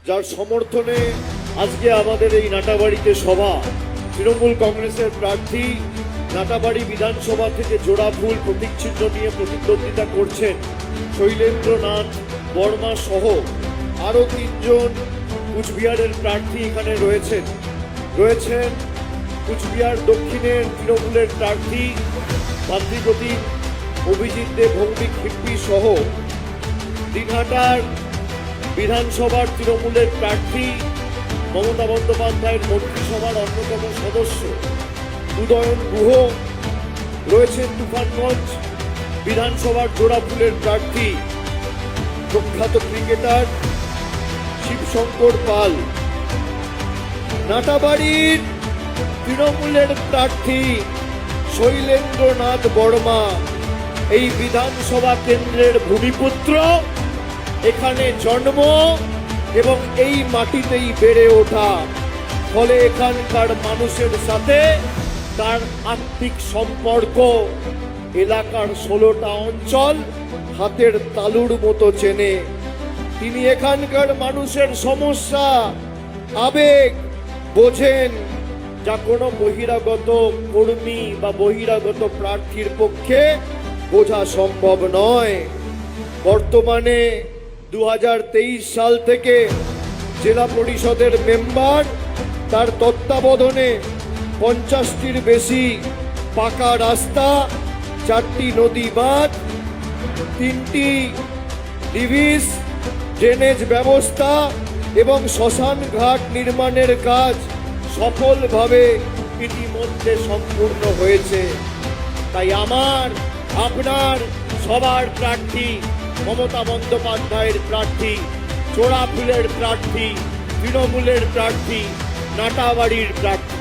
যার সমর্থনে আজকে আমাদের এই নাটাবাড়িতে সভা। তৃণমূল কংগ্রেসের প্রার্থী নাটাবাড়ি বিধানসভা থেকে জোড়া ফুল প্রতীক চিহ্ন নিয়ে প্রতিদ্বন্দ্বিতা করছেন শৈলেন্দ্রনাথ বর্মা সহ আরো 3 জন কুচবিহারের প্রার্থী এখানে রয়েছেন। কুচবিহার দক্ষিণের তৃণমূলের প্রার্থী মাতৃপ্রতীক অভিজিৎ দে ভৌমিক হিপ্পি সহ দিনহাটার বিধানসভার তৃণমূলের প্রার্থী মমতা বন্দ্যোপাধ্যায়ের মন্ত্রিসভার অন্যতম সদস্য উদয়ন গুহ রয়েছেন। তুফানগঞ্জ বিধানসভার জোড়াফুলের প্রার্থী প্রখ্যাত ক্রিকেটার শিবশঙ্কর পাল। নাটাবাড়ির তৃণমূলের প্রার্থী শৈলেন্দ্রনাথ বর্মা এই বিধানসভা কেন্দ্রের ভূমিপুত্র, এখানে জন্ম এবং এই মাটিতেই বেড়ে ওঠা, ফলে এখানকার মানুষের সাথে তার আত্মিক সম্পর্ক এলাকার 16টা অঞ্চল হাতের তালুর মতো চেনে। তিনি এখানকার মানুষের সমস্যা আবেগ বোঝেন, যা কোনো বহিরাগত কর্মী বা বহিরাগত প্রার্থীর পক্ষে বোঝা সম্ভব নয়। বর্তমানে 2023 সাল থেকে জেলা পরিষদের মেম্বার, তার তত্ত্বাবধানে 50টির বেশি পাকা রাস্তা, 4টি নদী বাঁধ, 3টি ডিভিস, ড্রেনেজ ব্যবস্থা এবং শ্মশান ঘাট নির্মাণের কাজ সফলভাবে ইতিমধ্যে সম্পূর্ণ হয়েছে। তাই আমার, আপনার, সবার প্রার্থী মমতা বন্দ্যোপাধ্যায়ের প্রার্থী, জোড়াফুলের প্রার্থী, তৃণমূলের প্রার্থী, নাটাবাড়ির প্রার্থী।